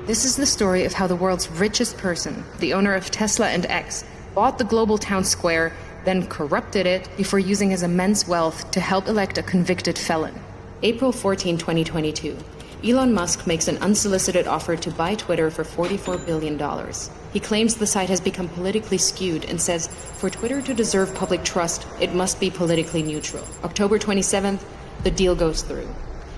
This is the story of how the world's richest person, the owner of Tesla and X, bought the global town square, then corrupted it before using his immense wealth to help elect a convicted felon. April 14, 2022. Elon Musk makes an unsolicited offer to buy Twitter for $44 billion. He claims the site has become politically skewed and says, for Twitter to deserve public trust, it must be politically neutral. October 27th, the deal goes through.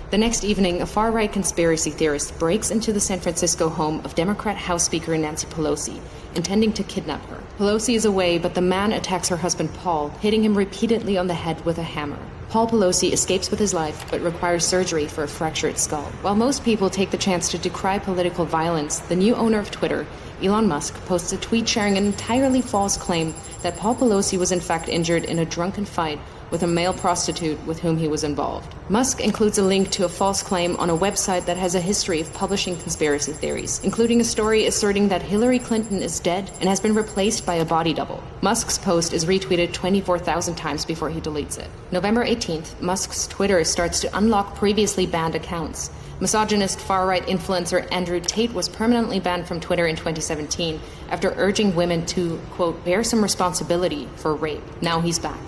The next evening, a far-right conspiracy theorist breaks into the San Francisco home of Democrat House Speaker Nancy Pelosi, intending to kidnap her. Pelosi is away, but the man attacks her husband Paul, hitting him repeatedly on the head with a hammer. Paul Pelosi escapes with his life, but requires surgery for a fractured skull. While most people take the chance to decry political violence, the new owner of Twitter, Elon Musk, posts a tweet sharing an entirely false claim that Paul Pelosi was in fact injured in a drunken fight with a male prostitute with whom he was involved. Musk includes a link to a false claim on a website that has a history of publishing conspiracy theories, including a story asserting that Hillary Clinton is dead and has been replaced by a body double. Musk's post is retweeted 24,000 times before he deletes it. November 18th, Musk's Twitter starts to unlock previously banned accounts. Misogynist far-right influencer Andrew Tate was permanently banned from Twitter in 2017 after urging women to, quote, bear some responsibility for rape. Now he's back.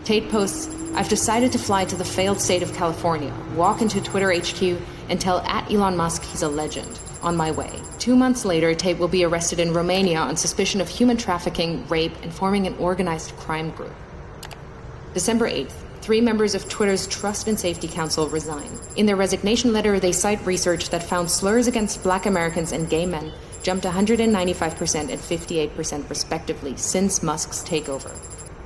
Tate posts, I've decided to fly to the failed state of California, walk into Twitter HQ, and tell @Elon Musk he's a legend. On my way. 2 months later, Tate will be arrested in Romania on suspicion of human trafficking, rape, and forming an organized crime group. December 8th. 3 members of Twitter's Trust and Safety Council resign. In their resignation letter, they cite research that found slurs against Black Americans and gay men jumped 195% and 58% respectively since Musk's takeover.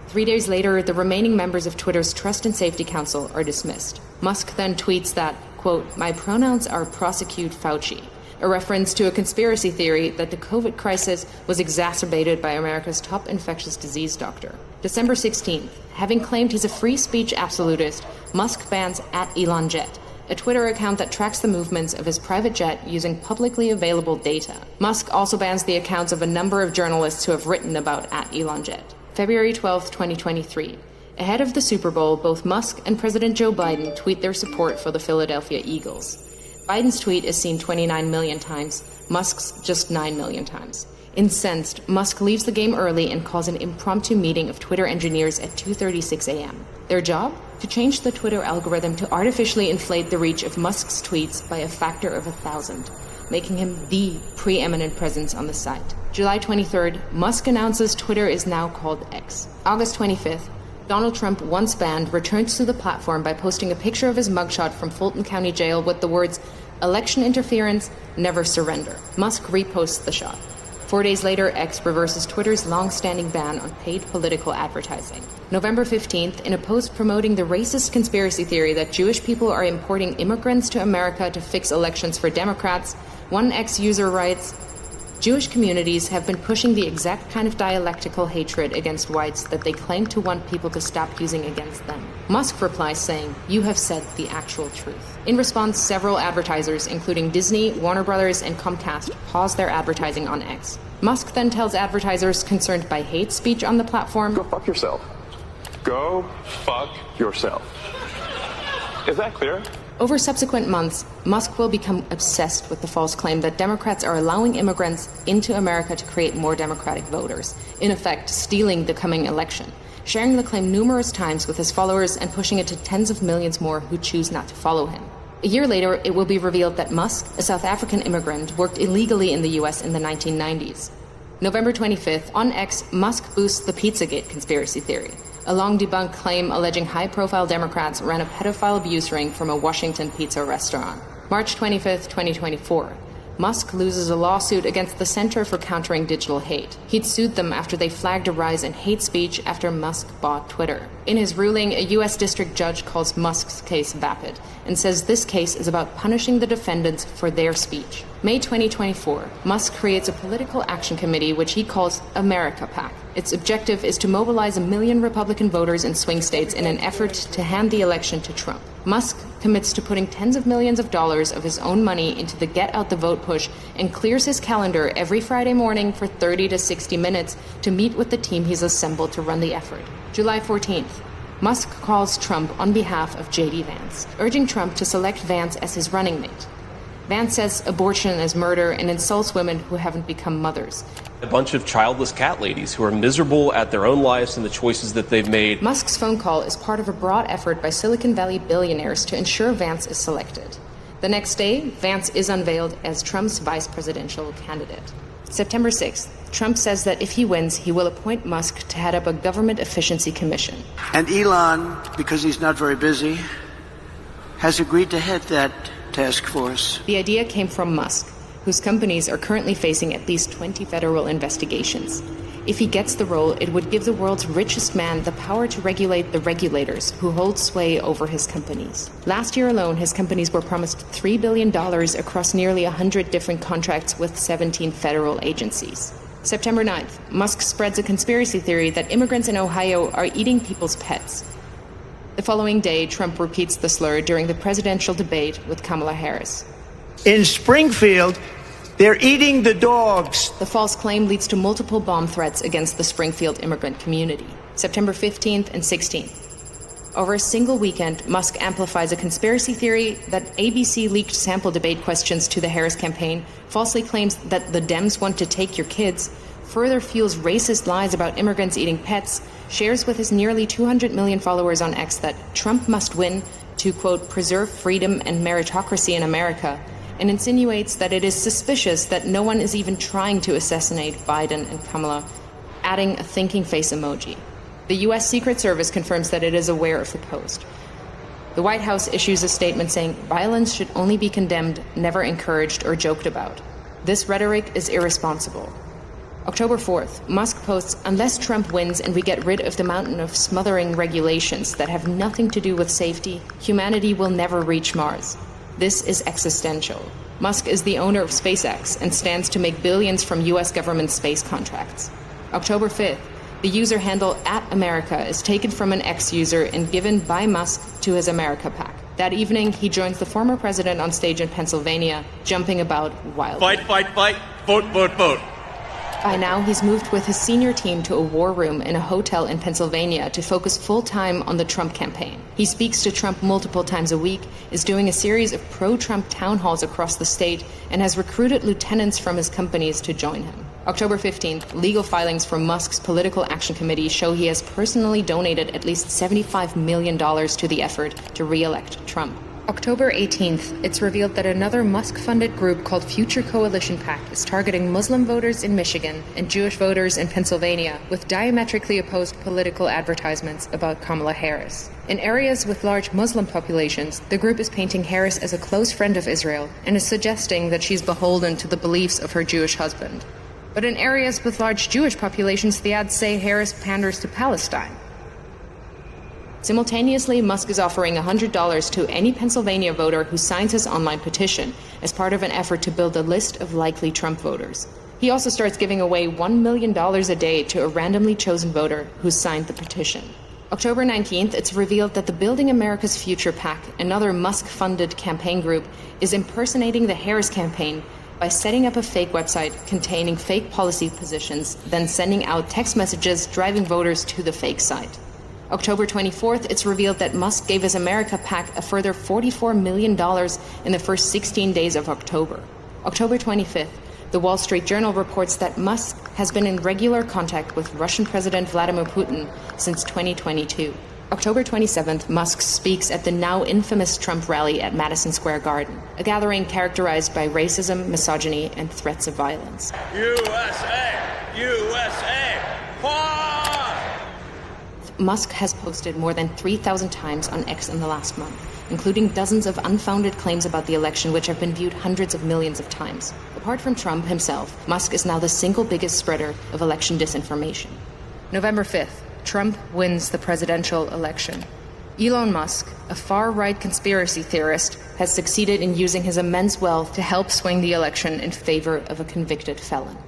3 days later, the remaining members of Twitter's Trust and Safety Council are dismissed. Musk then tweets that, quote, my pronouns are prosecute Fauci, a reference to a conspiracy theory that the COVID crisis was exacerbated by America's top infectious disease doctor. December 16th, having claimed he's a free speech absolutist, Musk bans @ElonJet, a Twitter account that tracks the movements of his private jet using publicly available data. Musk also bans the accounts of a number of journalists who have written about @ElonJet. February 12, 2023. Ahead of the Super Bowl, both Musk and President Joe Biden tweet their support for the Philadelphia Eagles. Biden's tweet is seen 29 million times, Musk's just 9 million times. Incensed, Musk leaves the game early and calls an impromptu meeting of Twitter engineers at 2:36 a.m. Their job? To change the Twitter algorithm to artificially inflate the reach of Musk's tweets by a factor of 1,000. Making him the preeminent presence on the site. July 23rd, Musk announces Twitter is now called X. August 25th, Donald Trump, once banned, returns to the platform by posting a picture of his mugshot from Fulton County Jail with the words, election interference, never surrender. Musk reposts the shot. 4 days later, X reverses Twitter's long-standing ban on paid political advertising. November 15th, in a post promoting the racist conspiracy theory that Jewish people are importing immigrants to America to fix elections for Democrats, one X user writes, Jewish communities have been pushing the exact kind of dialectical hatred against whites that they claim to want people to stop using against them. Musk replies saying, you have said the actual truth. In response, several advertisers, including Disney, Warner Brothers, and Comcast, paused their advertising on X. Musk then tells advertisers concerned by hate speech on the platform, go fuck yourself. Go fuck yourself. Is that clear? Over subsequent months, Musk will become obsessed with the false claim that Democrats are allowing immigrants into America to create more Democratic voters, in effect stealing the coming election, sharing the claim numerous times with his followers and pushing it to tens of millions more who choose not to follow him. A year later, it will be revealed that Musk, a South African immigrant, worked illegally in the US in the 1990s. November 25th, on X, Musk boosts the Pizzagate conspiracy theory, a long-debunked claim alleging high-profile Democrats ran a pedophile abuse ring from a Washington pizza restaurant. March 25th, 2024. Musk loses a lawsuit against the Center for Countering Digital Hate. He'd sued them after they flagged a rise in hate speech after Musk bought Twitter. In his ruling, a U.S. district judge calls Musk's case vapid and says this case is about punishing the defendants for their speech. May 2024, Musk creates a political action committee which he calls America PAC. Its objective is to mobilize 1 million Republican voters in swing states in an effort to hand the election to Trump. Musk commits to putting tens of millions of dollars of his own money into the Get Out the Vote push and clears his calendar every Friday morning for 30 to 60 minutes to meet with the team he's assembled to run the effort. July 14th. Musk calls Trump on behalf of J.D. Vance, urging Trump to select Vance as his running mate. Vance says abortion is murder and insults women who haven't become mothers. A bunch of childless cat ladies who are miserable at their own lives and the choices that they've made. Musk's phone call is part of a broad effort by Silicon Valley billionaires to ensure Vance is selected. The next day, Vance is unveiled as Trump's vice presidential candidate. September 6th, Trump says that if he wins, he will appoint Musk to head up a government efficiency commission. And Elon, because he's not very busy, has agreed to head that task force. The idea came from Musk, whose companies are currently facing at least 20 federal investigations. If he gets the role, it would give the world's richest man the power to regulate the regulators who hold sway over his companies. Last year alone, his companies were promised $3 billion across nearly 100 different contracts with 17 federal agencies. September 9th, Musk spreads a conspiracy theory that immigrants in Ohio are eating people's pets. The following day, Trump repeats the slur during the presidential debate with Kamala Harris. In Springfield, they're eating the dogs. The false claim leads to multiple bomb threats against the Springfield immigrant community. September 15th and 16th. Over a single weekend, Musk amplifies a conspiracy theory that ABC leaked sample debate questions to the Harris campaign, falsely claims that the Dems want to take your kids, further fuels racist lies about immigrants eating pets, shares with his nearly 200 million followers on X that Trump must win to, quote, preserve freedom and meritocracy in America, and insinuates that it is suspicious that no one is even trying to assassinate Biden and Kamala, adding a thinking face emoji. The U.S. Secret Service confirms that it is aware of the post. The White House issues a statement saying violence should only be condemned, never encouraged or joked about. This rhetoric is irresponsible. October 4th, Musk posts, unless Trump wins and we get rid of the mountain of smothering regulations that have nothing to do with safety, humanity will never reach Mars. This is existential. Musk is the owner of SpaceX and stands to make billions from U.S. government space contracts. October 5th, the user handle @America is taken from an X user and given by Musk to his America PAC. That evening, he joins the former president on stage in Pennsylvania, jumping about wildly. Fight, fight, fight, vote, vote, vote. By now, he's moved with his senior team to a war room in a hotel in Pennsylvania to focus full-time on the Trump campaign. He speaks to Trump multiple times a week, is doing a series of pro-Trump town halls across the state, and has recruited lieutenants from his companies to join him. October 15th, legal filings from Musk's Political Action Committee show he has personally donated at least $75 million to the effort to re-elect Trump. October 18th, it's revealed that another Musk-funded group called Future Coalition PAC is targeting Muslim voters in Michigan and Jewish voters in Pennsylvania with diametrically opposed political advertisements about Kamala Harris. In areas with large Muslim populations, the group is painting Harris as a close friend of Israel and is suggesting that she's beholden to the beliefs of her Jewish husband. But in areas with large Jewish populations, the ads say Harris panders to Palestine. Simultaneously, Musk is offering $100 to any Pennsylvania voter who signs his online petition as part of an effort to build a list of likely Trump voters. He also starts giving away $1 million a day to a randomly chosen voter who signed the petition. October 19th, it's revealed that the Building America's Future PAC, another Musk-funded campaign group, is impersonating the Harris campaign by setting up a fake website containing fake policy positions, then sending out text messages driving voters to the fake site. October 24th, it's revealed that Musk gave his America PAC a further $44 million in the first 16 days of October. October 25th, the Wall Street Journal reports that Musk has been in regular contact with Russian President Vladimir Putin since 2022. October 27th, Musk speaks at the now infamous Trump rally at Madison Square Garden, a gathering characterized by racism, misogyny, and threats of violence. USA! USA! Musk has posted more than 3,000 times on X in the last month, including dozens of unfounded claims about the election which have been viewed hundreds of millions of times. Apart from Trump himself, Musk is now the single biggest spreader of election disinformation. November 5th, Trump wins the presidential election. Elon Musk, a far-right conspiracy theorist, has succeeded in using his immense wealth to help swing the election in favor of a convicted felon.